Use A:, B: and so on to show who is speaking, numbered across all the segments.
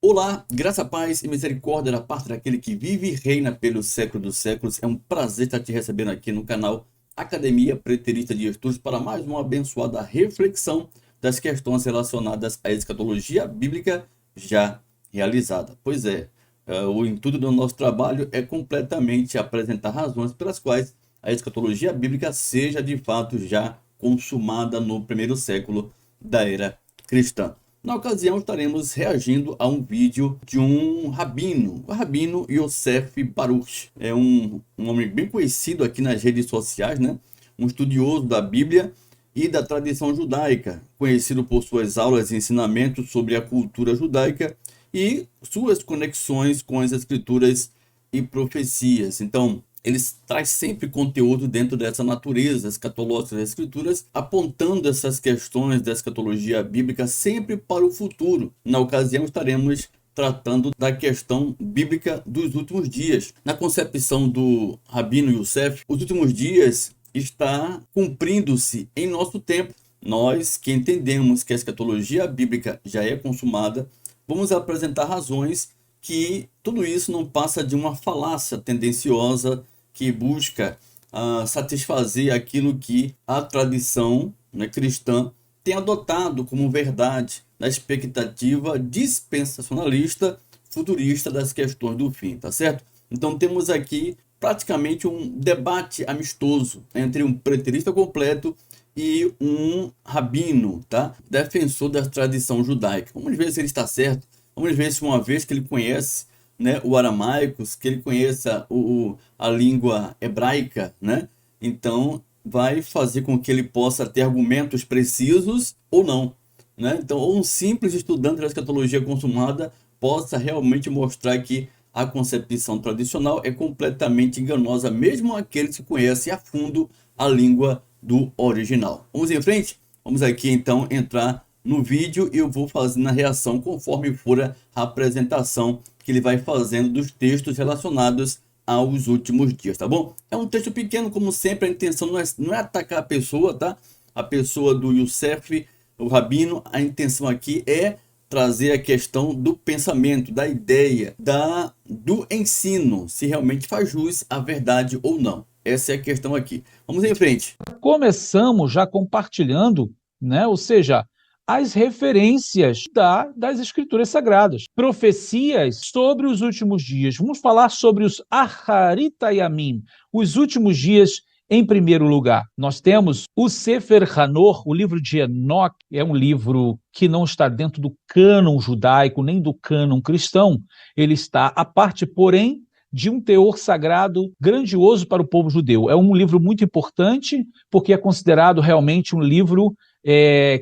A: Olá, graça, paz e misericórdia da parte daquele que vive e reina pelo século dos séculos. É um prazer estar te recebendo aqui no canal Academia Preterista de Estudos para mais uma abençoada reflexão das questões relacionadas à escatologia bíblica já realizada. Pois é, o intuito do nosso trabalho é completamente apresentar razões pelas quais a escatologia bíblica seja de fato já consumada no primeiro século da era cristã. Na ocasião, estaremos reagindo a um vídeo de um rabino, o rabino Yosef Baruch. É um homem bem conhecido aqui nas redes sociais, né? Um estudioso da Bíblia e da tradição judaica, conhecido por suas aulas e ensinamentos sobre a cultura judaica e suas conexões com as escrituras e profecias. Então, eles traz sempre conteúdo dentro dessa natureza escatológica das escrituras, apontando essas questões da escatologia bíblica sempre para o futuro. Na ocasião, estaremos tratando da questão bíblica dos últimos dias. Na concepção do Rabino Yosef, os últimos dias está cumprindo-se em nosso tempo. Nós que entendemos que a escatologia bíblica já é consumada, vamos apresentar razões que tudo isso não passa de uma falácia tendenciosa que busca satisfazer aquilo que a tradição, né, cristã tem adotado como verdade, na expectativa dispensacionalista futurista das questões do fim, tá certo? Então temos aqui praticamente um debate amistoso entre um preterista completo e um rabino, tá? Defensor da tradição judaica. Vamos ver se ele está certo. Vamos ver se uma vez que ele conhece, né, o aramaico, que ele conheça a língua hebraica, né? Então vai fazer com que ele possa ter argumentos precisos ou não, né? Então, ou um simples estudante da escatologia consumada possa realmente mostrar que a concepção tradicional é completamente enganosa, mesmo aqueles que conhecem a fundo a língua do original. Vamos em frente? Vamos aqui então entrar no vídeo e eu vou fazendo a reação conforme for a apresentação que ele vai fazendo dos textos relacionados aos últimos dias, tá bom? É um texto pequeno, como sempre, a intenção não é atacar a pessoa, tá? A pessoa do Yosef, o rabino, a intenção aqui é trazer a questão do pensamento, da ideia, do ensino, se realmente faz jus à verdade ou não. Essa é a questão aqui. Vamos em frente.
B: Começamos já compartilhando, né? Ou seja, as referências das escrituras sagradas, profecias sobre os últimos dias. Vamos falar sobre os Acharit Hayamim, os últimos dias em primeiro lugar. Nós temos o Sefer Hanor, o livro de Enoque, é um livro que não está dentro do cânon judaico, nem do cânon cristão, ele está à parte, porém, de um teor sagrado grandioso para o povo judeu. É um livro muito importante, porque é considerado realmente um livro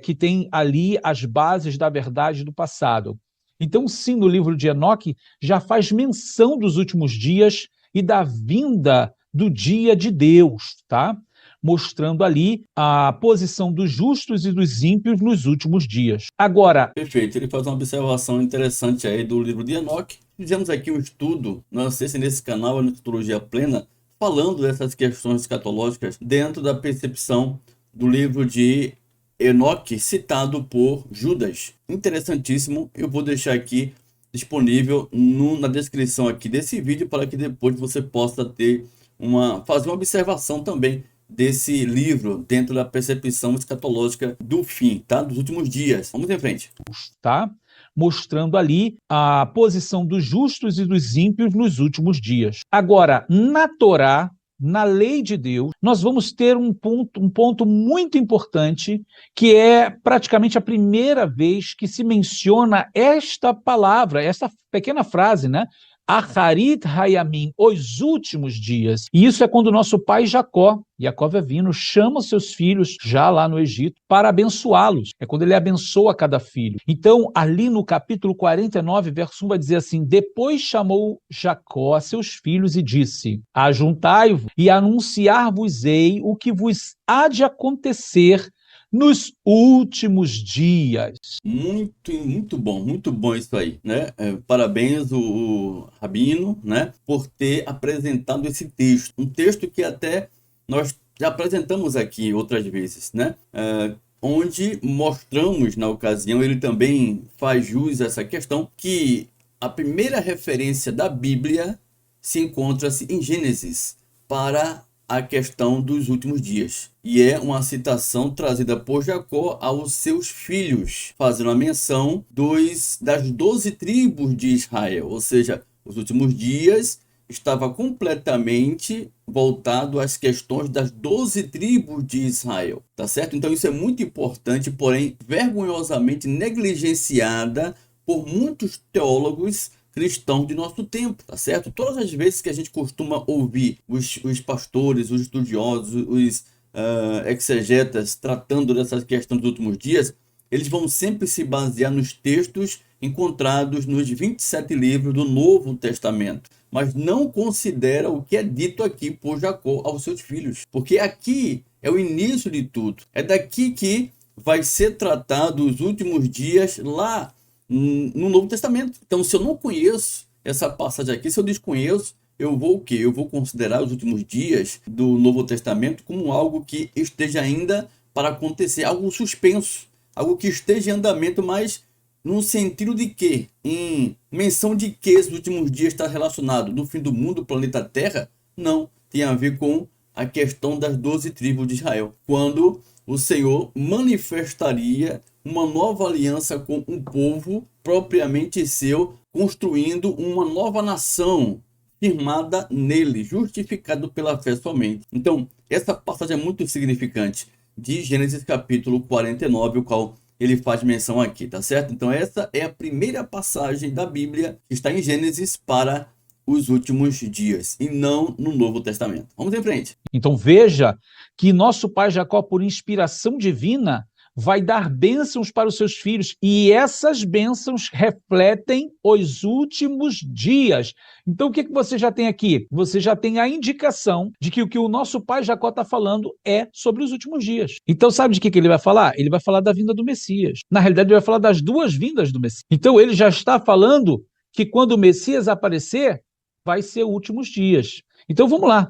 B: que tem ali as bases da verdade do passado. Então, sim, no livro de Enoque já faz menção dos últimos dias e da vinda do dia de Deus, tá? Mostrando ali a posição dos justos e dos ímpios nos últimos dias. Agora,
A: perfeito, ele faz uma observação interessante aí do livro de Enoque. Fizemos aqui um estudo, não sei se nesse canal, na Escatologia Plena, falando dessas questões escatológicas dentro da percepção do livro de Enoque, citado por Judas. Interessantíssimo, eu vou deixar aqui disponível na descrição aqui desse vídeo para que depois você possa ter fazer uma observação também desse livro dentro da percepção escatológica do fim, tá? Dos últimos dias. Vamos em frente.
B: Tá? Mostrando ali a posição dos justos e dos ímpios nos últimos dias. Agora, na Torá, na lei de Deus, nós vamos ter um ponto muito importante, que é praticamente a primeira vez que se menciona esta palavra, essa pequena frase, né? Acharit Hayamim, os últimos dias. E isso é quando o nosso pai Jacó é vindo, chama seus filhos, já lá no Egito, para abençoá-los. É quando ele abençoa cada filho. Então, ali no capítulo 49, verso 1, vai dizer assim: depois chamou Jacó a seus filhos e disse: ajuntai-vos e anunciar-vos-ei o que vos há de acontecer nos últimos dias.
A: Muito bom isso aí, né? Parabéns o Rabino, né, por ter apresentado esse texto. Um texto que até nós já apresentamos aqui outras vezes, né? onde mostramos, na ocasião, ele também faz jus a essa questão, que a primeira referência da Bíblia se encontra-se em Gênesis para a questão dos últimos dias. E é uma citação trazida por Jacó aos seus filhos, fazendo a menção das 12 tribos de Israel. Ou seja, os últimos dias estava completamente voltado às questões das 12 tribos de Israel, tá certo? Então isso é muito importante, porém vergonhosamente negligenciada por muitos teólogos cristãos de nosso tempo, tá certo? Todas as vezes que a gente costuma ouvir os pastores, os estudiosos, os exegetas tratando dessa questão dos últimos dias, eles vão sempre se basear nos textos encontrados nos 27 livros do Novo Testamento, mas não considera o que é dito aqui por Jacó aos seus filhos, porque aqui é o início de tudo, é daqui que vai ser tratado os últimos dias lá no Novo Testamento. Então, se eu não conheço essa passagem aqui, se eu desconheço, eu vou o quê? Eu vou considerar os últimos dias do Novo Testamento como algo que esteja ainda para acontecer, algo suspenso, algo que esteja em andamento, mas no sentido de que, em menção de que esses últimos dias está relacionado no fim do mundo, planeta Terra, não, tem a ver com a questão das 12 tribos de Israel, quando o Senhor manifestaria uma nova aliança com um povo propriamente seu, construindo uma nova nação firmada nele, justificado pela fé somente. Então, essa passagem é muito significante de Gênesis capítulo 49, o qual ele faz menção aqui, tá certo? Então essa é a primeira passagem da Bíblia que está em Gênesis para os últimos dias e não no Novo Testamento. Vamos em frente.
B: Então veja que nosso pai Jacó, por inspiração divina, vai dar bênçãos para os seus filhos, e essas bênçãos refletem os últimos dias. Então o que você já tem aqui? Você já tem a indicação de que o que o nosso pai Jacó está falando é sobre os últimos dias. Então sabe de que ele vai falar? Ele vai falar da vinda do Messias. Na realidade, ele vai falar das duas vindas do Messias. Então ele já está falando que quando o Messias aparecer, vai ser últimos dias. Então vamos lá.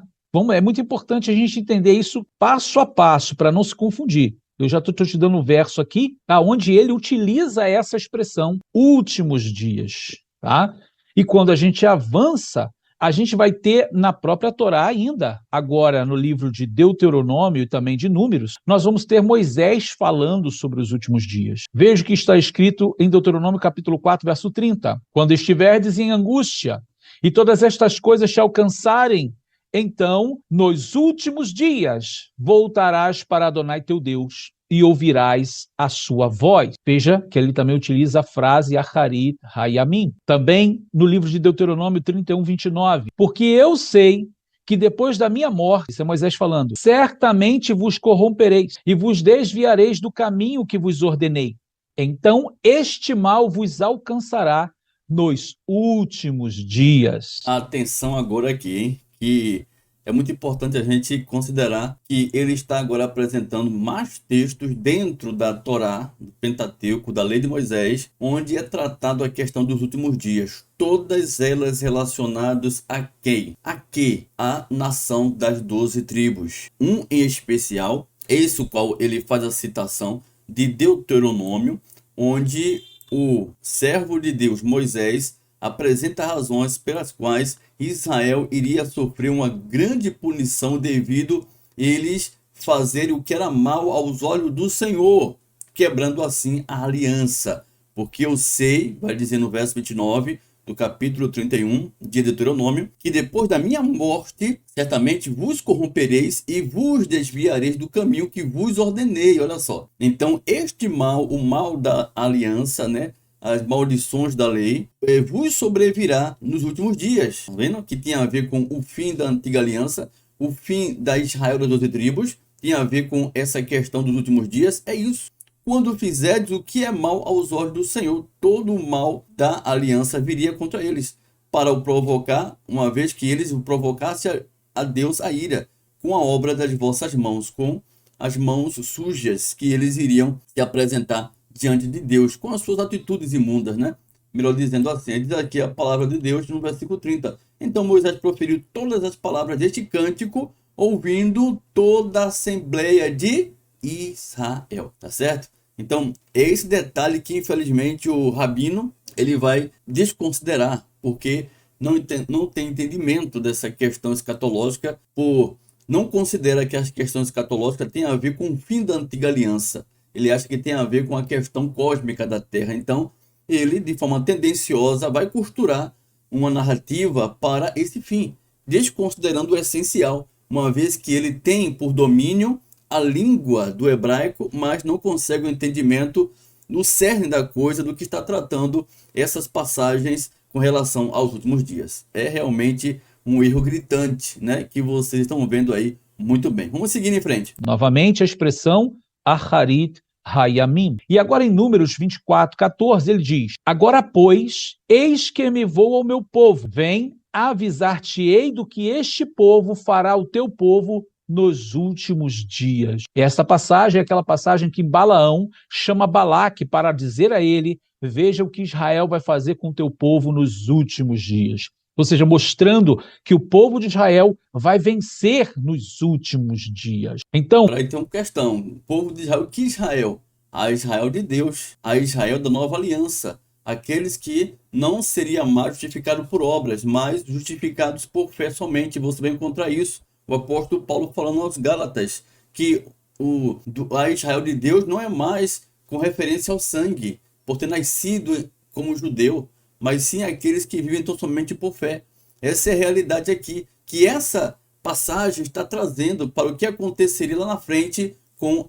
B: É muito importante a gente entender isso passo a passo, para não se confundir. Eu já estou te dando um verso aqui, onde ele utiliza essa expressão, últimos dias. Tá? E quando a gente avança, a gente vai ter na própria Torá ainda, agora no livro de Deuteronômio e também de Números, nós vamos ter Moisés falando sobre os últimos dias. Veja o que está escrito em Deuteronômio capítulo 4, verso 30. Quando estiverdes em angústia e todas estas coisas te alcançarem, então, nos últimos dias, voltarás para Adonai teu Deus e ouvirás a sua voz. Veja que ele também utiliza a frase Acharit Hayamim. Também no livro de Deuteronômio 31, 29. Porque eu sei que depois da minha morte, isso é Moisés falando, certamente vos corrompereis e vos desviareis do caminho que vos ordenei. Então este mal vos alcançará nos últimos dias.
A: Atenção agora aqui, hein? Que é muito importante a gente considerar que ele está agora apresentando mais textos dentro da Torá, do Pentateuco, da Lei de Moisés, onde é tratado a questão dos últimos dias. Todas elas relacionadas a quem? A quê? A nação das 12 tribos. Um em especial, esse o qual ele faz a citação de Deuteronômio, onde o servo de Deus, Moisés, apresenta razões pelas quais Israel iria sofrer uma grande punição devido eles fazerem o que era mal aos olhos do Senhor, quebrando assim a aliança. Porque eu sei, vai dizer no verso 29 do capítulo 31 de Deuteronômio, que depois da minha morte, certamente vos corrompereis e vos desviareis do caminho que vos ordenei. Olha só. Então, este mal, o mal da aliança, né? As maldições da lei, vos sobrevirá nos últimos dias. Tá vendo? Que tem a ver com o fim da antiga aliança, o fim da Israel das 12 tribos, tem a ver com essa questão dos últimos dias. É isso. Quando fizerdes o que é mal aos olhos do Senhor, todo o mal da aliança viria contra eles, para o provocar, uma vez que eles o provocassem a Deus a ira, com a obra das vossas mãos, com as mãos sujas que eles iriam se apresentar diante de Deus, com as suas atitudes imundas, né? Melhor dizendo assim, diz aqui a palavra de Deus no versículo 30. Então Moisés proferiu todas as palavras deste cântico, ouvindo toda a assembleia de Israel, tá certo? Então, é esse detalhe que infelizmente o rabino ele vai desconsiderar, porque não tem entendimento dessa questão escatológica, por não considera que as questões escatológicas têm a ver com o fim da antiga aliança. Ele acha que tem a ver com a questão cósmica da Terra. Então, ele, de forma tendenciosa, vai costurar uma narrativa para esse fim, desconsiderando o essencial, uma vez que ele tem por domínio a língua do hebraico, mas não consegue o entendimento no cerne da coisa, do que está tratando essas passagens com relação aos últimos dias. É realmente um erro gritante, né, que vocês estão vendo aí muito bem. Vamos seguir em frente.
B: Novamente a expressão Aharit Hayamim. E agora em Números 24:14 ele diz: Agora, pois, eis que me vou ao meu povo, vem avisar-te-ei do que este povo fará ao teu povo nos últimos dias. E essa passagem é aquela passagem que Balaão chama Balaque para dizer a ele: veja o que Israel vai fazer com o teu povo nos últimos dias. Ou seja, mostrando que o povo de Israel vai vencer nos últimos dias. Então,
A: aí tem uma questão: o povo de Israel, que Israel? A Israel de Deus, a Israel da nova aliança, aqueles que não seriam mais justificados por obras, mas justificados por fé somente. Você vai encontrar isso, o apóstolo Paulo falando aos Gálatas, que a Israel de Deus não é mais com referência ao sangue, por ter nascido como judeu, mas sim aqueles que vivem tão somente por fé. Essa é a realidade aqui, que essa passagem está trazendo para o que aconteceria lá na frente com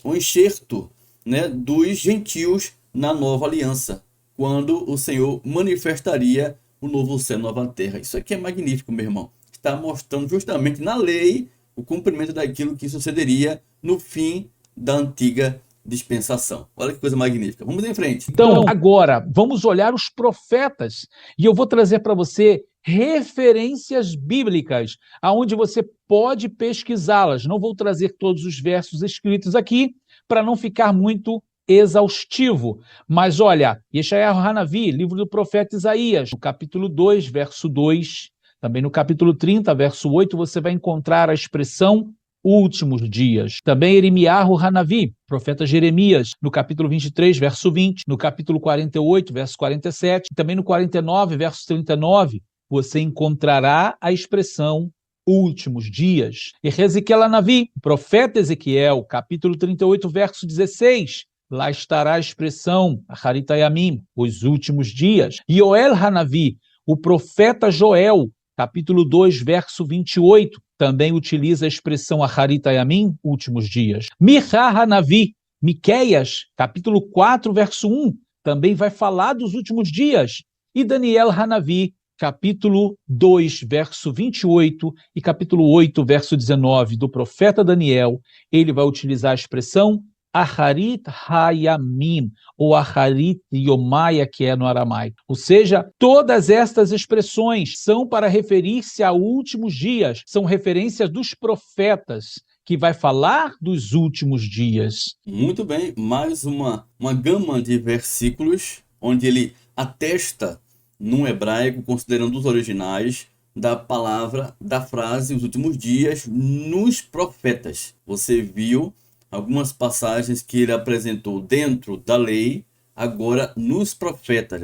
A: o enxerto, né, dos gentios na nova aliança, quando o Senhor manifestaria o novo céu e nova terra. Isso aqui é magnífico, meu irmão. Está mostrando justamente na lei o cumprimento daquilo que sucederia no fim da antiga dispensação. Olha que coisa magnífica. Vamos em frente.
B: Então, agora, vamos olhar os profetas. E eu vou trazer para você referências bíblicas, aonde você pode pesquisá-las. Não vou trazer todos os versos escritos aqui, para não ficar muito exaustivo. Mas olha, Yeshayahu Hanavi, livro do profeta Isaías, no capítulo 2, verso 2, também no capítulo 30, verso 8, você vai encontrar a expressão últimos dias. Também Eremiyahu Hanavi, profeta Jeremias, no capítulo 23, verso 20, no capítulo 48, verso 47, e também no 49, verso 39, você encontrará a expressão últimos dias. E Ezequiel Hanavi, profeta Ezequiel, capítulo 38, verso 16, lá estará a expressão Aharit Hayamim, os últimos dias. E Yoel Hanavi, o profeta Joel, capítulo 2, verso 28, também utiliza a expressão Aharit Hayamim, últimos dias. Micha Hanavi, Miqueias, capítulo 4, verso 1, também vai falar dos últimos dias. E Daniel Hanavi, capítulo 2, verso 28 e capítulo 8, verso 19 do profeta Daniel, ele vai utilizar a expressão Aharit Hayamim, ou Aharit Yomaya, que é no aramaico. Ou seja, todas estas expressões são para referir-se a últimos dias, são referências dos profetas, que vai falar dos últimos dias.
A: Muito bem, mais uma gama de versículos, onde ele atesta num hebraico, considerando os originais, da palavra, da frase, os últimos dias, nos profetas. Você viu algumas passagens que ele apresentou dentro da lei, agora nos profetas.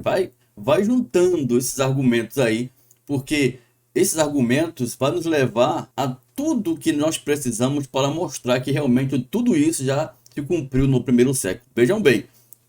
A: Vai juntando esses argumentos aí, porque esses argumentos vão nos levar a tudo que nós precisamos para mostrar que realmente tudo isso já se cumpriu no primeiro século. Vejam bem,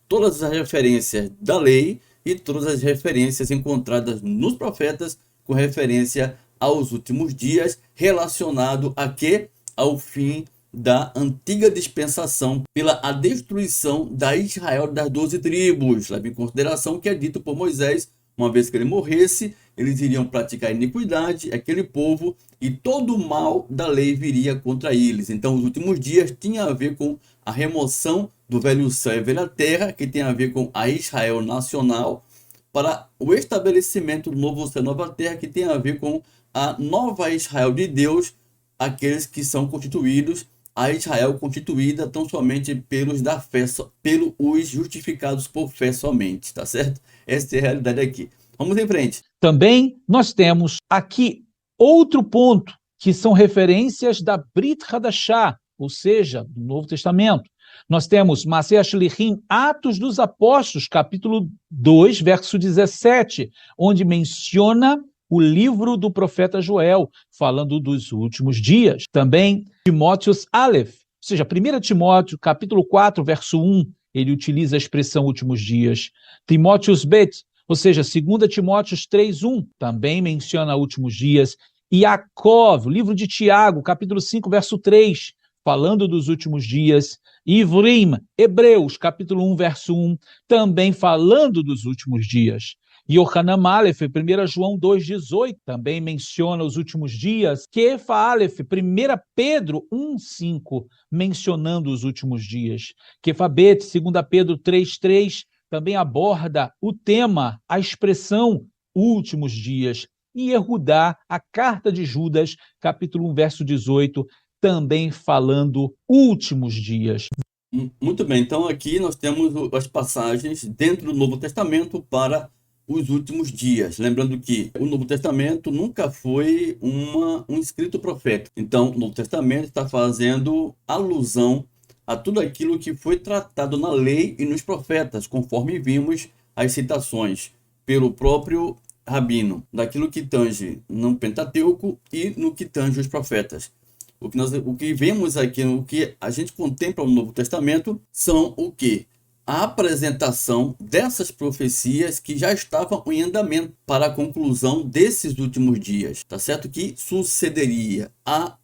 A: todas as referências da lei e todas as referências encontradas nos profetas com referência aos últimos dias, relacionado a quê? Ao fim da antiga dispensação, pela a destruição da Israel das 12 tribos. Leve em consideração que é dito por Moisés, uma vez que ele morresse, eles iriam praticar iniquidade, aquele povo, e todo o mal da lei viria contra eles. Então, os últimos dias tinha a ver com a remoção do velho céu e velha terra, que tem a ver com a Israel nacional, para o estabelecimento do novo céu e nova terra, que tem a ver com a nova Israel de Deus, aqueles que são constituídos, a Israel constituída tão somente pelos da fé, pelos justificados por fé somente, tá certo? Essa é a realidade aqui. Vamos em frente.
B: Também nós temos aqui outro ponto, que são referências da Brit Hadashah, ou seja, do Novo Testamento. Nós temos Maassei Shlichim, Atos dos Apóstolos, capítulo 2, verso 17, onde menciona o livro do profeta Joel, falando dos últimos dias. Também Timóteos Aleph, ou seja, 1 Timóteo, capítulo 4, verso 1, ele utiliza a expressão últimos dias. Timóteos Bet, ou seja, 2 Timóteos 3:1, também menciona últimos dias. Yaakov, o livro de Tiago, capítulo 5, verso 3, falando dos últimos dias. Ivrim, Hebreus, capítulo 1, verso 1, também falando dos últimos dias. Yohanan Aleph, 1 João 2,18, também menciona os últimos dias. Kefa Aleph, 1 Pedro 1,5, mencionando os últimos dias. Kefa Bet, 2 Pedro 3,3, também aborda o tema, a expressão últimos dias. E Yehudá, a carta de Judas, capítulo 1, verso 18, também falando últimos dias.
A: Muito bem, então aqui nós temos as passagens dentro do Novo Testamento para os últimos dias. Lembrando que o Novo Testamento nunca foi um escrito profético. Então, o Novo Testamento está fazendo alusão a tudo aquilo que foi tratado na lei e nos profetas, conforme vimos as citações pelo próprio Rabino, daquilo que tange no Pentateuco e no que tange os profetas. O que vemos aqui, o que a gente contempla no Novo Testamento, são o quê? A apresentação dessas profecias que já estavam em andamento para a conclusão desses últimos dias, tá certo? Que sucederia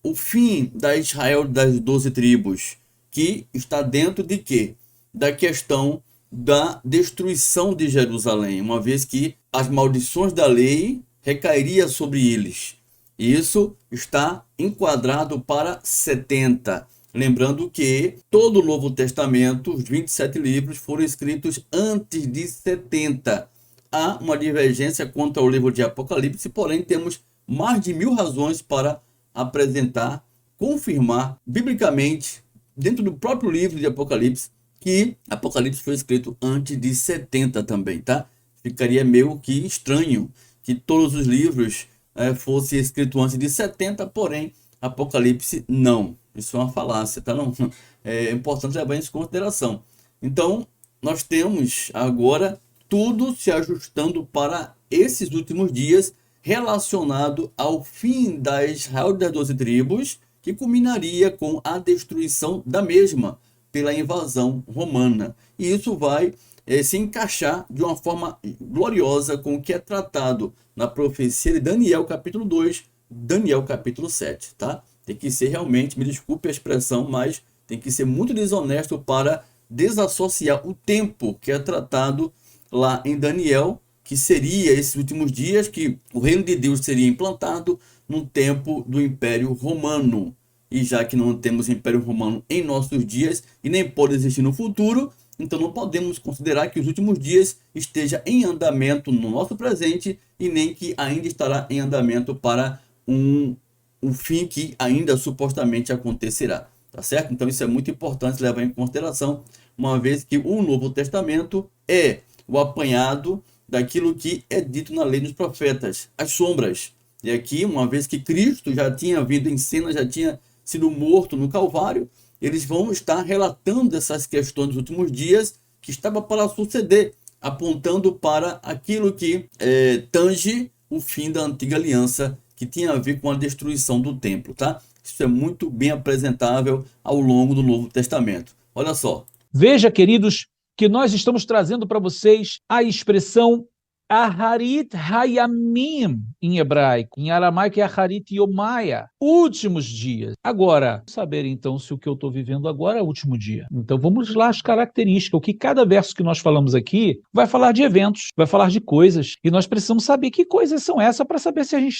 A: o fim da Israel das 12 tribos, que está dentro de quê? Da questão da destruição de Jerusalém, uma vez que as maldições da lei recairiam sobre eles. Isso está enquadrado para 70. Lembrando que todo o Novo Testamento, os 27 livros, foram escritos antes de 70. Há uma divergência quanto ao livro de Apocalipse, porém temos mais de 1000 razões para apresentar, confirmar biblicamente, dentro do próprio livro de Apocalipse, que Apocalipse foi escrito antes de 70 também, tá? Ficaria meio que estranho que todos os livros fossem escritos antes de 70, porém Apocalipse não. Isso é uma falácia, tá? Não, é importante levar isso em consideração. Então, nós temos agora tudo se ajustando para esses últimos dias relacionado ao fim da Israel das 12 tribos, que culminaria com a destruição da mesma pela invasão romana. E isso vai se encaixar de uma forma gloriosa com o que é tratado na profecia de Daniel capítulo 2, Daniel capítulo 7, tá? Tem que ser realmente, me desculpe a expressão, mas tem que ser muito desonesto para desassociar o tempo que é tratado lá em Daniel, que seria esses últimos dias, que o reino de Deus seria implantado no tempo do Império Romano. E já que não temos Império Romano em nossos dias e nem pode existir no futuro, então não podemos considerar que os últimos dias esteja em andamento no nosso presente e nem que ainda estará em andamento para um fim que ainda supostamente acontecerá, tá certo? Então isso é muito importante levar em consideração, uma vez que o Novo Testamento é o apanhado daquilo que é dito na lei dos profetas, as sombras. E aqui, uma vez que Cristo já tinha vindo em cena, já tinha sido morto no Calvário, eles vão estar relatando essas questões dos últimos dias que estava para suceder, apontando para aquilo que tange o fim da antiga aliança, que tinha a ver com a destruição do templo, tá? Isso é muito bem apresentável ao longo do Novo Testamento. Olha só.
B: Veja, queridos, que nós estamos trazendo para vocês a expressão Aharit Hayamim em hebraico, em aramaico é Aharit Yomaya, últimos dias. Agora, saber então se o que eu estou vivendo agora é o último dia. Então vamos lá as características, o que cada verso que nós falamos aqui vai falar de eventos, vai falar de coisas, e nós precisamos saber que coisas são essas para saber se a gente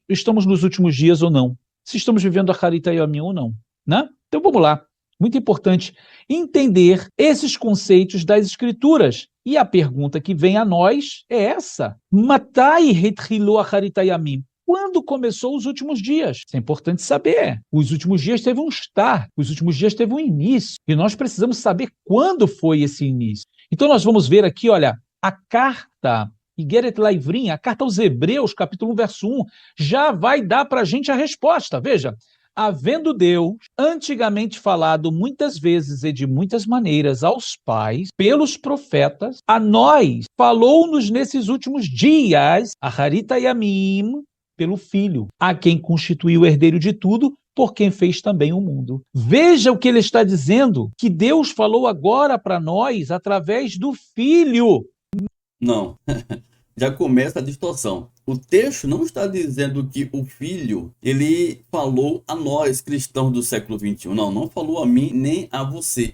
B: estamos nos últimos dias ou não, se estamos vivendo Aharit Hayamim ou não, né? Então vamos lá. Muito importante entender esses conceitos das Escrituras. E a pergunta que vem a nós é essa: Matai hetchilu acharit hayamim? Quando começou os últimos dias? Isso é importante saber. Os últimos dias teve um start, os últimos dias teve um início. E nós precisamos saber quando foi esse início. Então nós vamos ver aqui, olha, a carta Igeret Laivrim, a carta aos Hebreus, capítulo 1, verso 1, já vai dar para a gente a resposta. Veja, havendo Deus antigamente falado muitas vezes e de muitas maneiras aos pais, pelos profetas, a nós falou-nos nesses últimos dias, a Harita Yamim, pelo Filho, a quem constituiu o herdeiro de tudo, por quem fez também o mundo. Veja o que ele está dizendo, que Deus falou agora para nós através do Filho.
A: Não, já começa a distorção. O texto não está dizendo que o Filho, ele falou a nós, cristãos do século XXI. Não, não falou a mim nem a você.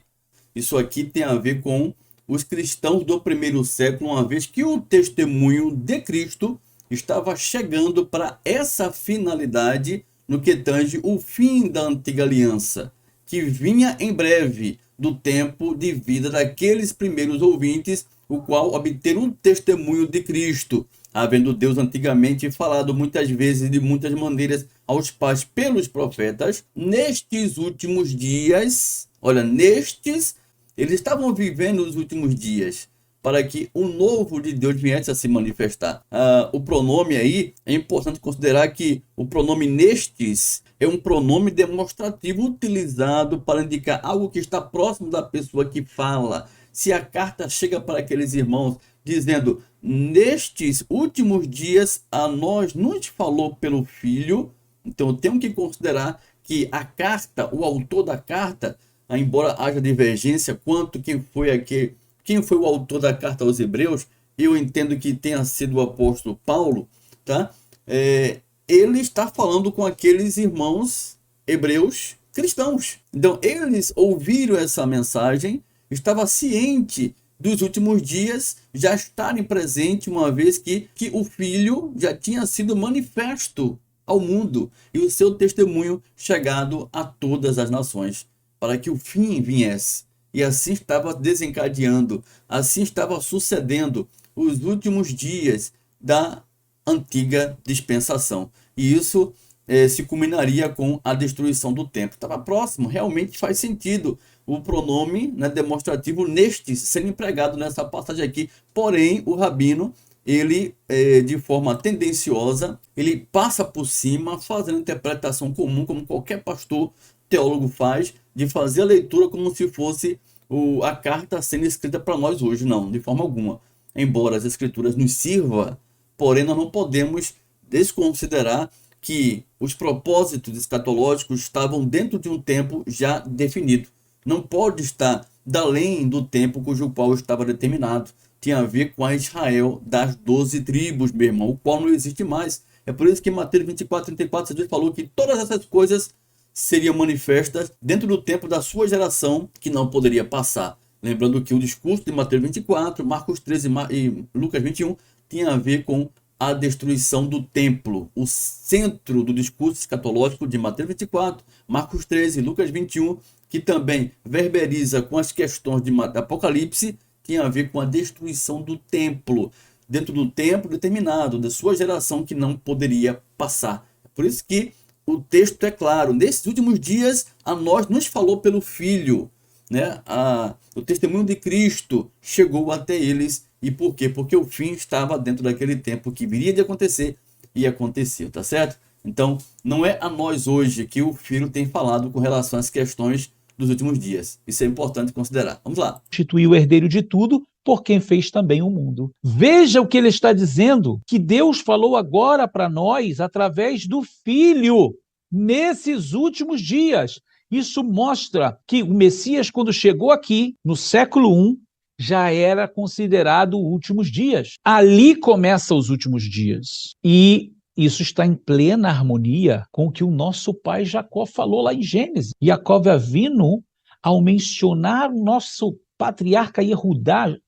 A: Isso aqui tem a ver com os cristãos do primeiro século, uma vez que o testemunho de Cristo estava chegando para essa finalidade no que tange o fim da antiga aliança, que vinha em breve do tempo de vida daqueles primeiros ouvintes, o qual obteram um testemunho de Cristo, havendo Deus antigamente falado muitas vezes de muitas maneiras aos pais pelos profetas. Nestes últimos dias, olha, eles estavam vivendo os últimos dias, para que o novo de Deus viesse a se manifestar. O pronome aí, é importante considerar que o pronome nestes é um pronome demonstrativo utilizado para indicar algo que está próximo da pessoa que fala. Se a carta chega para aqueles irmãos dizendo, nestes últimos dias a nós nos falou pelo Filho, então eu tenho que considerar que a carta, o autor da carta, embora haja divergência quanto quem foi o autor da carta aos Hebreus, eu entendo que tenha sido o apóstolo Paulo, tá? Ele está falando com aqueles irmãos hebreus cristãos. Então, eles ouviram essa mensagem, estava ciente dos últimos dias já estarem presentes, uma vez que o Filho já tinha sido manifesto ao mundo e o seu testemunho chegado a todas as nações, para que o fim viesse. E assim estava desencadeando, assim estava sucedendo os últimos dias da antiga dispensação. E isso se culminaria com a destruição do templo. Estava próximo, realmente faz sentido o pronome, né, demonstrativo nestes sendo empregado nessa passagem aqui. Porém, o rabino, ele, de forma tendenciosa, ele passa por cima, fazendo interpretação comum, como qualquer pastor teólogo faz, de fazer a leitura como se fosse a carta sendo escrita para nós hoje. Não, de forma alguma. Embora as escrituras nos sirvam, porém nós não podemos desconsiderar que os propósitos escatológicos estavam dentro de um tempo já definido. Não pode estar além do tempo cujo qual estava determinado. Tinha a ver com a Israel das 12 tribos, meu irmão, o qual não existe mais. É por isso que em Mateus 24:34, Jesus falou que todas essas coisas seriam manifestas dentro do tempo da sua geração, que não poderia passar. Lembrando que o discurso de Mateus 24, Marcos 13 e Lucas 21 tinha a ver com a destruição do templo. O centro do discurso escatológico de Mateus 24, Marcos 13 e Lucas 21, que também verberiza com as questões de Apocalipse, tinha a ver com a destruição do templo, dentro do tempo determinado, da sua geração, que não poderia passar. Por isso que o texto é claro. Nesses últimos dias, a nós nos falou pelo Filho, né? O testemunho de Cristo chegou até eles. E por quê? Porque o fim estava dentro daquele tempo que viria de acontecer e aconteceu, tá certo? Então, não é a nós hoje que o Filho tem falado com relação às questões dos últimos dias. Isso é importante considerar. Vamos lá.
B: Constituiu o herdeiro de tudo, por quem fez também o mundo. Veja o que ele está dizendo, que Deus falou agora para nós através do Filho, nesses últimos dias. Isso mostra que o Messias, quando chegou aqui, no século I, já era considerado últimos dias. Ali começam os últimos dias. E isso está em plena harmonia com o que o nosso pai Jacó falou lá em Gênesis. Jacó Avinu, ao mencionar o nosso patriarca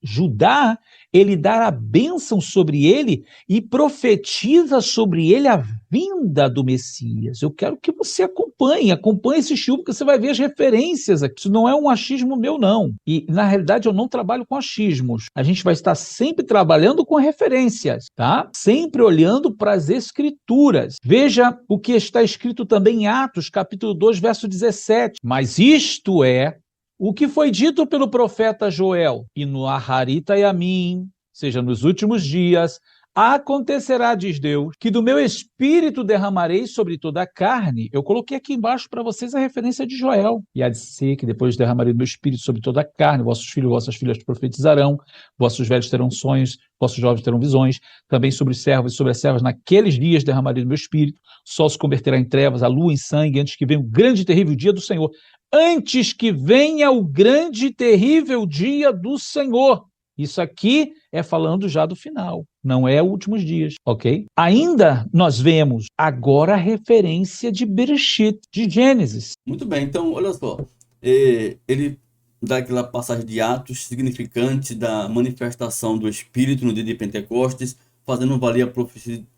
B: Judá, ele dá a bênção sobre ele e profetiza sobre ele a vinda do Messias. Eu quero que você acompanhe esse estudo, porque você vai ver as referências aqui. Isso não é um achismo meu, não. E, na realidade, eu não trabalho com achismos. A gente vai estar sempre trabalhando com referências, tá? Sempre olhando para as Escrituras. Veja o que está escrito também em Atos, capítulo 2, verso 17. Mas isto é o que foi dito pelo profeta Joel, e no Aharita Yamim, ou seja, nos últimos dias, Acontecerá, diz Deus, que do meu espírito derramarei sobre toda a carne. Eu coloquei aqui embaixo para vocês a referência de Joel. E há de ser que depois derramarei do meu espírito sobre toda a carne, vossos filhos e vossas filhas profetizarão, vossos velhos terão sonhos, vossos jovens terão visões, também sobre os servos e sobre as servas naqueles dias derramarei do meu espírito, o sol se converterá em trevas, a lua em sangue, antes que venha o grande e terrível dia do Senhor. Antes que venha o grande e terrível dia do Senhor. Isso aqui é falando já do final, não é últimos dias, ok? Ainda nós vemos agora a referência de Bereshit, de Gênesis.
A: Muito bem, então, olha só. Ele dá aquela passagem de Atos significante da manifestação do Espírito no dia de Pentecostes, fazendo valer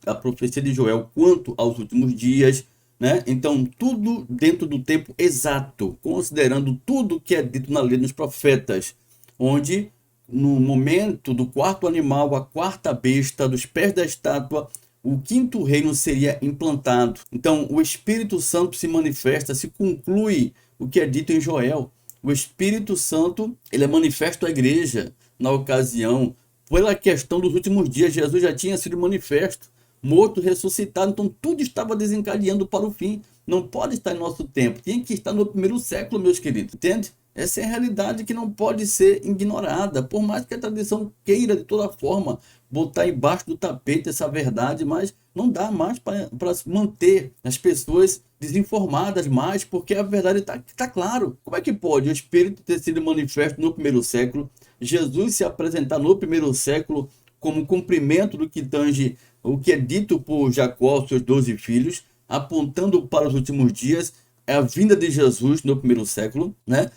A: a profecia de Joel quanto aos últimos dias, né? Então, tudo dentro do tempo exato, considerando tudo que é dito na lei dos profetas, onde no momento do quarto animal, a quarta besta, dos pés da estátua, o quinto reino seria implantado. Então, o Espírito Santo se manifesta, se conclui o que é dito em Joel. O Espírito Santo, ele é manifesto à igreja na ocasião. Pela questão dos últimos dias, Jesus já tinha sido manifesto, morto, ressuscitado. Então, tudo estava desencadeando para o fim. Não pode estar em nosso tempo. Tem que estar no primeiro século, meus queridos. Entende? Essa é a realidade que não pode ser ignorada, por mais que a tradição queira de toda forma botar embaixo do tapete essa verdade, mas não dá mais para manter as pessoas desinformadas mais, porque a verdade está claro. Como é que pode o Espírito ter sido manifesto no primeiro século, Jesus se apresentar no primeiro século como cumprimento do que tange o que é dito por Jacó, seus 12 filhos, apontando para os últimos dias, é a vinda de Jesus no primeiro século, né?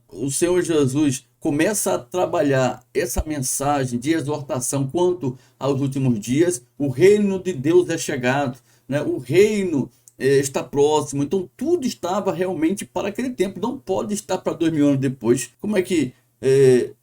A: O Senhor Jesus começa a trabalhar essa mensagem de exortação quanto aos últimos dias. O reino de Deus é chegado, né? O reino está próximo. Então tudo estava realmente para aquele tempo. Não pode estar para 2000 anos depois. Como é que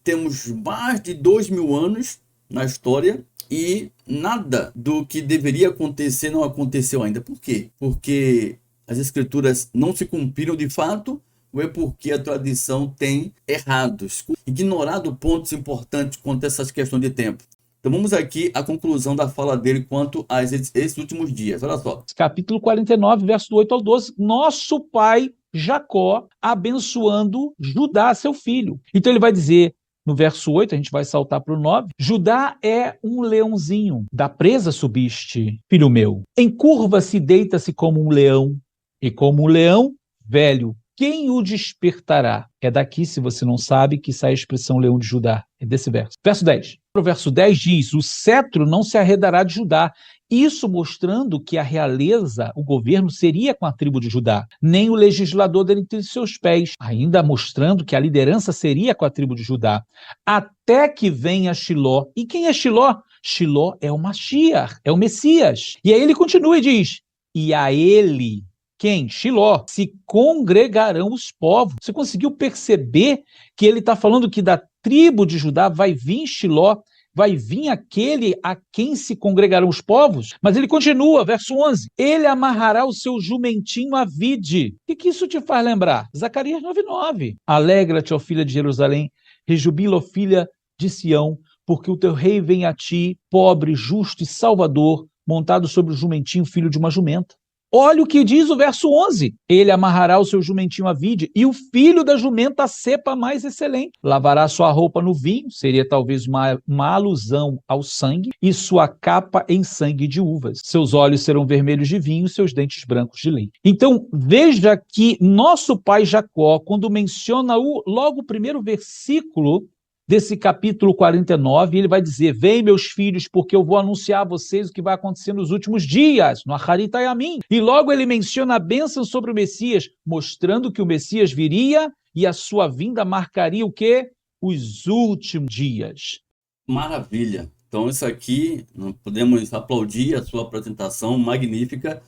A: temos mais de 2000 anos na história e nada do que deveria acontecer não aconteceu ainda? Por quê? Porque as escrituras não se cumpriram de fato, ou é porque a tradição tem errados, ignorado pontos importantes quanto a essas questões de tempo. Então vamos aqui à conclusão da fala dele quanto a esses últimos dias. Olha só.
B: Capítulo 49, verso do 8 ao 12. Nosso pai Jacó abençoando Judá, seu filho. Então ele vai dizer, no verso 8, a gente vai saltar para o 9, Judá é um leãozinho, da presa subiste, filho meu. Encurva-se e deita-se como um leão, e como um leão velho, quem o despertará? É daqui, se você não sabe, que sai a expressão leão de Judá. É desse verso. Verso 10. O verso 10 diz, o cetro não se arredará de Judá. Isso mostrando que a realeza, o governo, seria com a tribo de Judá. Nem o legislador dentre seus pés. Ainda mostrando que a liderança seria com a tribo de Judá. Até que venha Shiló. E quem é Shiló? Shiló é o Mashiach, é o Messias. E aí ele continua e diz, e a ele... Quem? Shiló. Se congregarão os povos. Você conseguiu perceber que ele está falando que da tribo de Judá vai vir Shiló, vai vir aquele a quem se congregarão os povos? Mas ele continua, verso 11. Ele amarrará o seu jumentinho à vide. O que isso te faz lembrar? Zacarias 9:9. Alegra-te, ó filha de Jerusalém, rejubila, ó filha de Sião, porque o teu rei vem a ti, pobre, justo e salvador, montado sobre o jumentinho, filho de uma jumenta. Olha o que diz o verso 11. Ele amarrará o seu jumentinho à vide e o filho da jumenta à cepa mais excelente. Lavará sua roupa no vinho, seria talvez uma alusão ao sangue, e sua capa em sangue de uvas. Seus olhos serão vermelhos de vinho, seus dentes brancos de leite. Então, veja que nosso pai Jacó, quando menciona logo o primeiro versículo desse capítulo 49, ele vai dizer, vem meus filhos, porque eu vou anunciar a vocês o que vai acontecer nos últimos dias, no Acharit Hayamim. E logo ele menciona a bênção sobre o Messias, mostrando que o Messias viria e a sua vinda marcaria o quê? Os últimos dias.
A: Maravilha. Então isso aqui, podemos aplaudir a sua apresentação magnífica,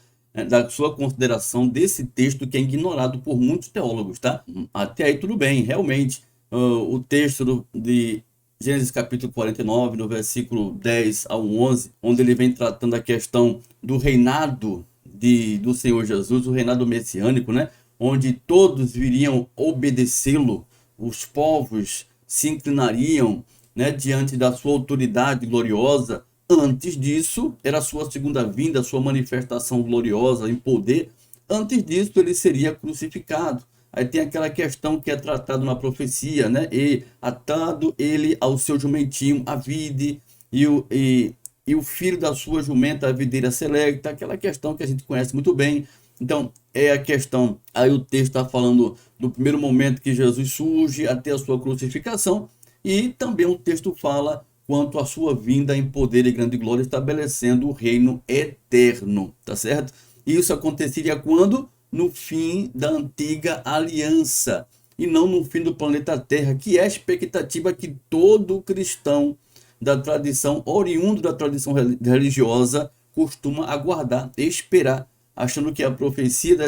A: da sua consideração desse texto que é ignorado por muitos teólogos, tá? Até aí tudo bem, realmente. O texto de Gênesis capítulo 49, no versículo 10 ao 11, onde ele vem tratando a questão do reinado do Senhor Jesus, o reinado messiânico, né? Onde todos viriam obedecê-lo, os povos se inclinariam, né, diante da sua autoridade gloriosa, Antes disso, era a sua segunda vinda, a sua manifestação gloriosa em poder. Antes disso, ele seria crucificado. Aí tem aquela questão que é tratada na profecia, né? E atado ele ao seu jumentinho, a vide, e o filho da sua jumenta, a videira selecta, aquela questão que a gente conhece muito bem. Então, é a questão, aí o texto está falando do primeiro momento que Jesus surge até a sua crucificação, e também o texto fala quanto à sua vinda em poder e grande glória, estabelecendo o reino eterno, tá certo? Isso aconteceria quando? No fim da antiga aliança, e não no fim do planeta Terra, que é a expectativa que todo cristão da tradição, oriundo da tradição religiosa, costuma aguardar, esperar, achando que a profecia,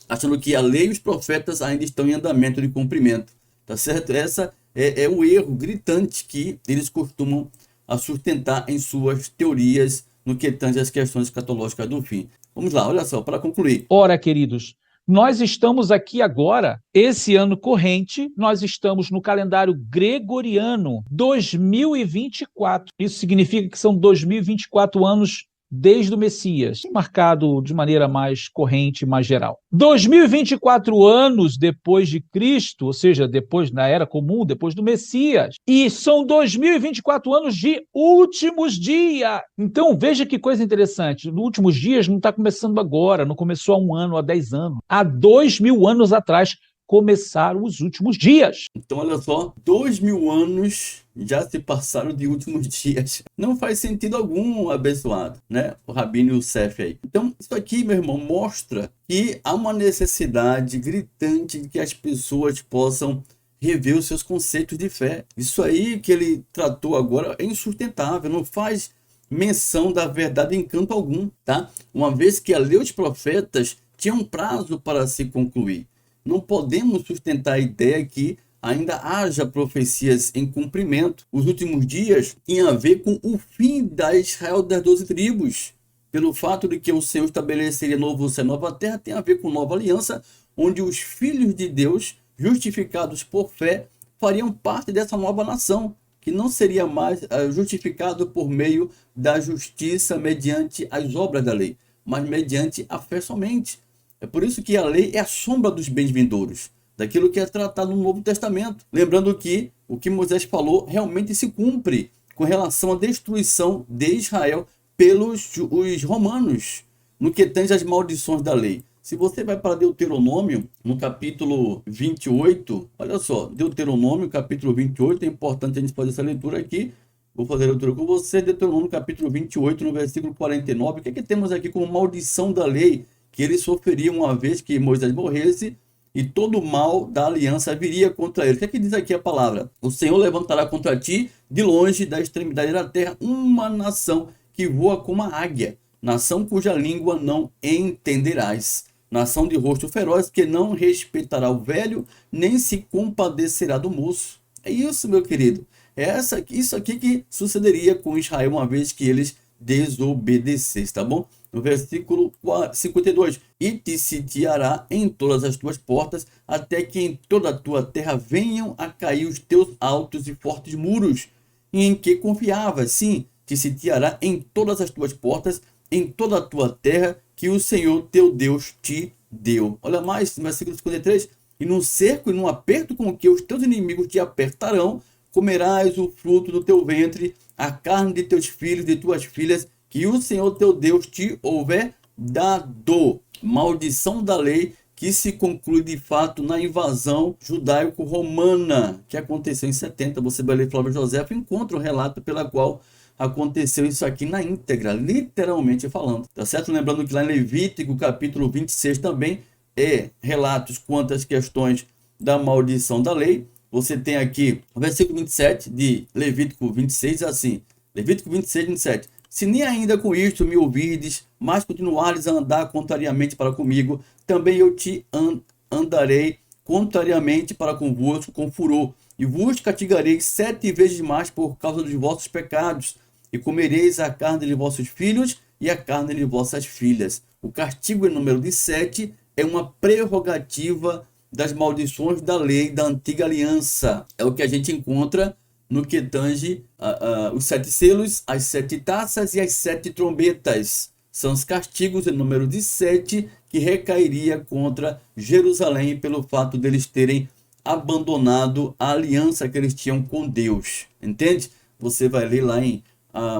A: achando que a lei e os profetas ainda estão em andamento de cumprimento, tá certo? Essa é o erro gritante que eles costumam sustentar em suas teorias no que tange às questões escatológicas do fim. Vamos lá, olha só, para concluir.
B: Ora, queridos, nós estamos aqui agora, esse ano corrente, nós estamos no calendário gregoriano 2024. Isso significa que são 2024 anos desde o Messias, marcado de maneira mais corrente, mais geral. 2024 anos depois de Cristo, ou seja, depois na Era Comum, depois do Messias, e são 2024 anos de últimos dias. Então, veja que coisa interessante, nos últimos dias não está começando agora, não começou há 1 ano, há 10 anos, há 2000 anos atrás, começaram os últimos dias.
A: Então, olha só, 2000 anos já se passaram de últimos dias. Não faz sentido algum, abençoado, né? O Rabino Youssef aí. Então, isso aqui, meu irmão, mostra que há uma necessidade gritante de que as pessoas possam rever os seus conceitos de fé. Isso aí que ele tratou agora é insustentável, não faz menção da verdade em canto algum, tá? Uma vez que a lei dos profetas tinha um prazo para se concluir. Não podemos sustentar a ideia que ainda haja profecias em cumprimento. Os últimos dias tinham a ver com o fim da Israel das 12 tribos. Pelo fato de que o Senhor estabeleceria novo céu e nova terra, tem a ver com nova aliança, onde os filhos de Deus, justificados por fé, fariam parte dessa nova nação, que não seria mais justificado por meio da justiça mediante as obras da lei, mas mediante a fé somente. É por isso que a lei é a sombra dos bens vindouros, daquilo que é tratado no Novo Testamento. Lembrando que o que Moisés falou realmente se cumpre com relação à destruição de Israel pelos os romanos, no que tange as maldições da lei. Se você vai para Deuteronômio, no capítulo 28, olha só, Deuteronômio, capítulo 28, é importante a gente fazer essa leitura aqui. Vou fazer a leitura com você, Deuteronômio, capítulo 28, no versículo 49. O que é que temos aqui como maldição da lei? Que eles sofreriam uma vez que Moisés morresse, e todo o mal da aliança viria contra ele. O que é que diz aqui a palavra? O Senhor levantará contra ti, de longe da extremidade da terra, uma nação que voa como a águia, nação cuja língua não entenderás, nação de rosto feroz, que não respeitará o velho, nem se compadecerá do moço. É isso, meu querido. Isso aqui que sucederia com Israel, uma vez que eles desobedecessem, tá bom? No versículo 52, e te sitiará em todas as tuas portas, até que em toda a tua terra venham a cair os teus altos e fortes muros, em que confiavas. Sim, te sitiará em todas as tuas portas, em toda a tua terra, que o Senhor teu Deus te deu. Olha mais, no versículo 53, e num cerco e num aperto com que os teus inimigos te apertarão, comerás o fruto do teu ventre, a carne de teus filhos e de tuas filhas, que o Senhor teu Deus te houver dado. Maldição da lei que se conclui de fato na invasão judaico-romana que aconteceu em 70. Você vai ler Flávio José, encontra o relato pela qual aconteceu isso aqui na íntegra, literalmente falando, tá certo? Lembrando que lá em Levítico, capítulo 26 também relatos quanto às questões da maldição da lei. Você tem aqui o versículo 27 de Levítico 26, assim, Levítico 26, 27. Se nem ainda com isto me ouvirdes, mas continuares a andar contrariamente para comigo, também eu te andarei contrariamente para convosco com furor, e vos castigarei 7 vezes mais por causa dos vossos pecados, e comereis a carne de vossos filhos e a carne de vossas filhas. O castigo em número de 7 é uma prerrogativa das maldições da lei da antiga aliança. É o que a gente encontra no que tange os 7 selos, as 7 taças e as 7 trombetas. São os castigos em número de 7 que recairia contra Jerusalém pelo fato deles terem abandonado a aliança que eles tinham com Deus. Entende? Você vai ler lá em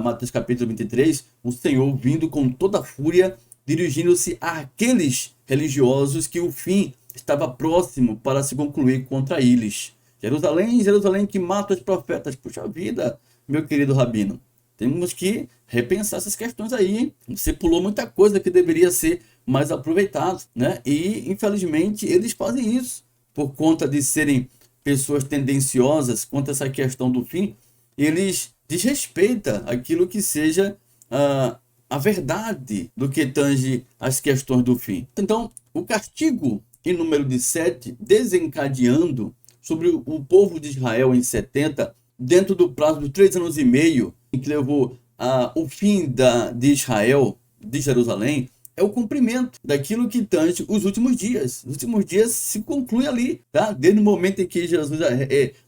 A: Mateus capítulo 23, o Senhor vindo com toda a fúria, dirigindo-se àqueles religiosos que o fim estava próximo para se concluir contra eles. Jerusalém, Jerusalém que mata os profetas. Puxa vida, meu querido Rabino. Temos que repensar essas questões aí. Você pulou muita coisa que deveria ser mais aproveitado, né? E, infelizmente, eles fazem isso. Por conta de serem pessoas tendenciosas quanto a essa questão do fim, eles desrespeitam aquilo que seja a verdade do que tange as questões do fim. Então, o castigo em número de 7, desencadeando sobre o povo de Israel em 70, dentro do prazo de 3 anos e meio, que levou ao fim de Israel, de Jerusalém, é o cumprimento daquilo que tange os últimos dias. Os últimos dias se conclui ali, tá? Desde o momento em que Jesus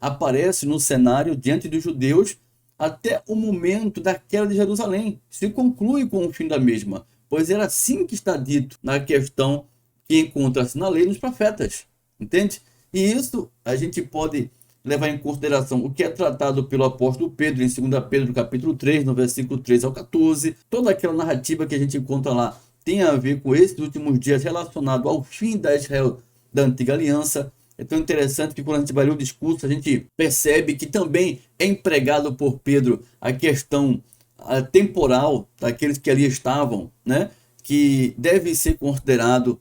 A: aparece no cenário diante dos judeus, até o momento da queda de Jerusalém. Se conclui com o fim da mesma, pois era assim que está dito na questão que encontra-se na lei e nos profetas. Entende? E isso a gente pode levar em consideração o que é tratado pelo apóstolo Pedro em 2 Pedro capítulo 3, no versículo 3 ao 14. Toda aquela narrativa que a gente encontra lá tem a ver com esses últimos dias relacionado ao fim da Israel da antiga aliança. É tão interessante que quando a gente vai ler o discurso, a gente percebe que também é empregado por Pedro a questão temporal daqueles que ali estavam, né? Que deve ser considerado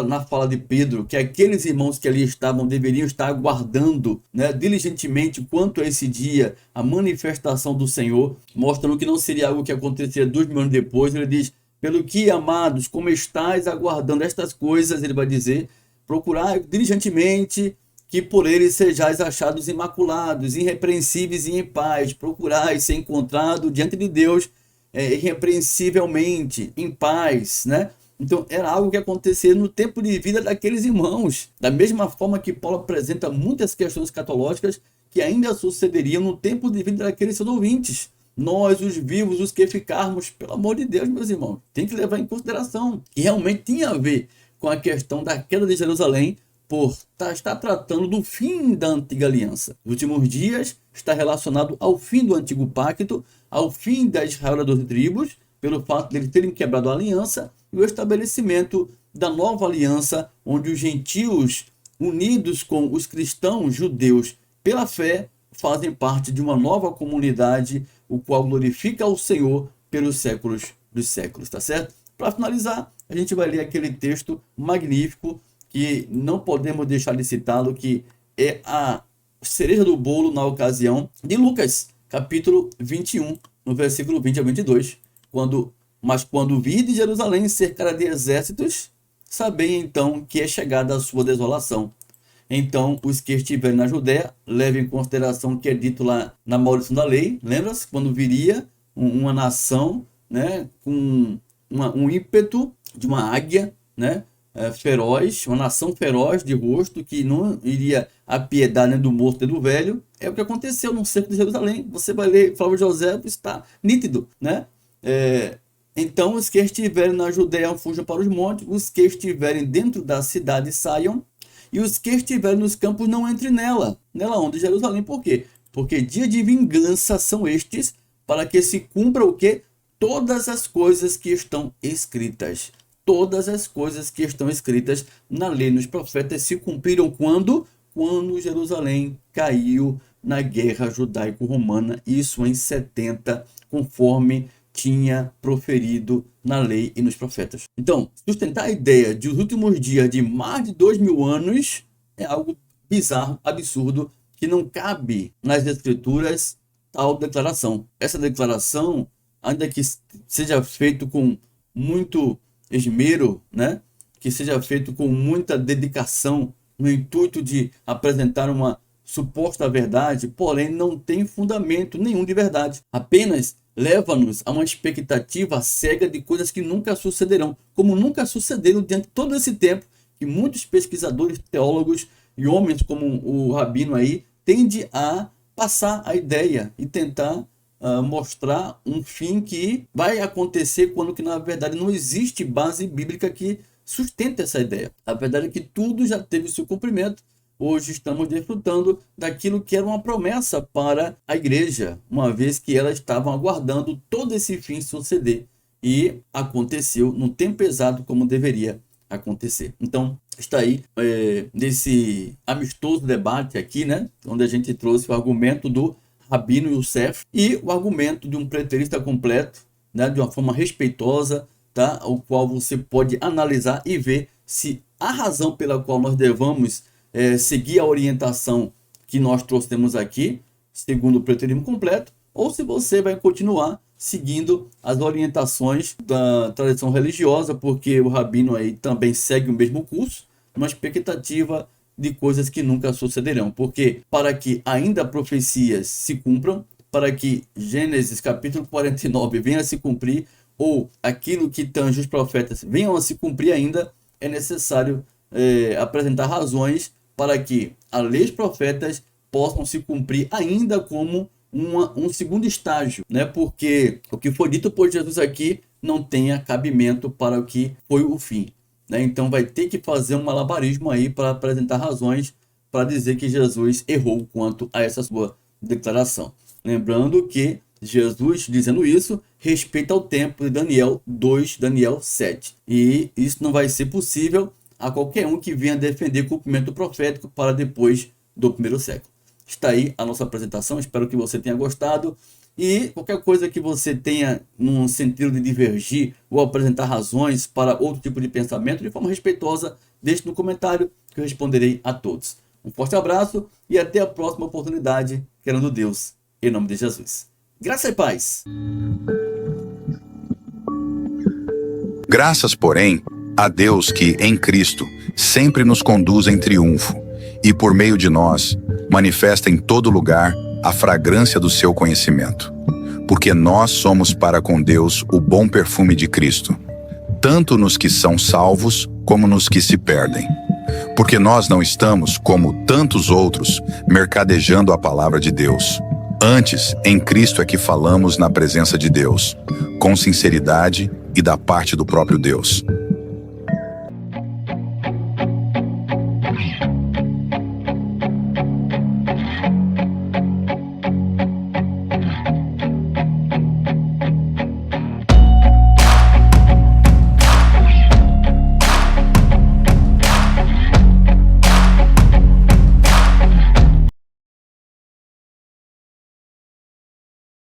A: na fala de Pedro, que aqueles irmãos que ali estavam deveriam estar aguardando, né, diligentemente quanto a esse dia, a manifestação do Senhor, mostrando que não seria algo que aconteceria 2000 anos depois. Ele diz: pelo que, amados, como estáis aguardando estas coisas, ele vai dizer, procurai diligentemente que por eles sejais achados imaculados, irrepreensíveis e em paz. Procurai ser encontrado diante de Deus irrepreensivelmente, em paz, né? Então, era algo que acontecia no tempo de vida daqueles irmãos. Da mesma forma que Paulo apresenta muitas questões escatológicas que ainda sucederiam no tempo de vida daqueles seus ouvintes. Nós, os vivos, os que ficarmos, pelo amor de Deus, meus irmãos, tem que levar em consideração que realmente tinha a ver com a questão da queda de Jerusalém, por estar tratando do fim da antiga aliança. Os últimos dias está relacionado ao fim do antigo pacto, ao fim da Israel das 12 tribos, pelo fato de eles terem quebrado a aliança, e o estabelecimento da nova aliança, onde os gentios, unidos com os cristãos judeus pela fé, fazem parte de uma nova comunidade, o qual glorifica ao Senhor pelos séculos dos séculos, tá certo? Para finalizar, a gente vai ler aquele texto magnífico que não podemos deixar de citá-lo, que é a cereja do bolo na ocasião de Lucas, capítulo 21, no versículo 20 a 22, mas quando vide Jerusalém cercada de exércitos, sabei então que é chegada a sua desolação. Então, os que estiverem na Judéia, levem em consideração o que é dito lá na maldição da lei. Lembra-se? Quando viria uma nação, né, com um ímpeto de uma águia, né, feroz, uma nação feroz de rosto, que não iria apiedar nem do moço nem do velho. É o que aconteceu no cerco de Jerusalém. Você vai ler Flávio José, está nítido, né? Então, os que estiverem na Judéia fujam para os montes, os que estiverem dentro da cidade saiam, e os que estiverem nos campos não entrem nela. Nela onde? Jerusalém. Por quê? Porque dia de vingança são estes, para que se cumpra o quê? Todas as coisas que estão escritas. Todas as coisas que estão escritas na lei e nos profetas se cumpriram quando? Quando Jerusalém caiu na guerra judaico-romana, isso em 70, conforme tinha proferido na lei e nos profetas. Então, sustentar a ideia de os últimos dias de mais de 2000 anos é algo bizarro, absurdo, que não cabe nas escrituras tal declaração. Essa declaração, ainda que seja feito com muito esmero, né? Que seja feito com muita dedicação, no intuito de apresentar uma suposta verdade, porém não tem fundamento nenhum de verdade. Apenas leva-nos a uma expectativa cega de coisas que nunca sucederão, como nunca sucederam diante de todo esse tempo, que muitos pesquisadores, teólogos e homens como o Rabino aí, tendem a passar a ideia e tentar mostrar um fim que vai acontecer quando que na verdade não existe base bíblica que sustenta essa ideia. A verdade é que tudo já teve seu cumprimento. Hoje estamos desfrutando daquilo que era uma promessa para a igreja, uma vez que elas estavam aguardando todo esse fim suceder. E aconteceu no tempo exato como deveria acontecer. Então, está aí nesse amistoso debate aqui, né, onde a gente trouxe o argumento do Rabino Youssef e o argumento de um preterista completo, né, de uma forma respeitosa, tá, o qual você pode analisar e ver se a razão pela qual nós devamos seguir a orientação que nós trouxemos aqui, segundo o preterismo completo, ou se você vai continuar seguindo as orientações da tradição religiosa, porque o rabino aí também segue o mesmo curso, uma expectativa de coisas que nunca sucederão. Porque para que ainda profecias se cumpram, para que Gênesis capítulo 49 venha a se cumprir, ou aquilo que tange os profetas venham a se cumprir ainda, é necessário apresentar razões para que as leis profetas possam se cumprir ainda como um segundo estágio, né? Porque o que foi dito por Jesus aqui não tenha cabimento para o que foi o fim, né? Então vai ter que fazer um malabarismo aí para apresentar razões para dizer que Jesus errou quanto a essa sua declaração. Lembrando que Jesus, dizendo isso, respeita o tempo de Daniel 2, Daniel 7. E isso não vai ser possível a qualquer um que venha defender cumprimento profético para depois do primeiro século. Está aí a nossa apresentação, espero que você tenha gostado. E qualquer coisa que você tenha num sentido de divergir ou apresentar razões para outro tipo de pensamento, de forma respeitosa, deixe no comentário que eu responderei a todos. Um forte abraço e até a próxima oportunidade, querendo Deus, em nome de Jesus. Graça e paz.
C: Graças, porém, a Deus que, em Cristo, sempre nos conduz em triunfo e, por meio de nós, manifesta em todo lugar a fragrância do seu conhecimento. Porque nós somos para com Deus o bom perfume de Cristo, tanto nos que são salvos como nos que se perdem. Porque nós não estamos, como tantos outros, mercadejando a palavra de Deus. Antes, em Cristo é que falamos na presença de Deus, com sinceridade e da parte do próprio Deus.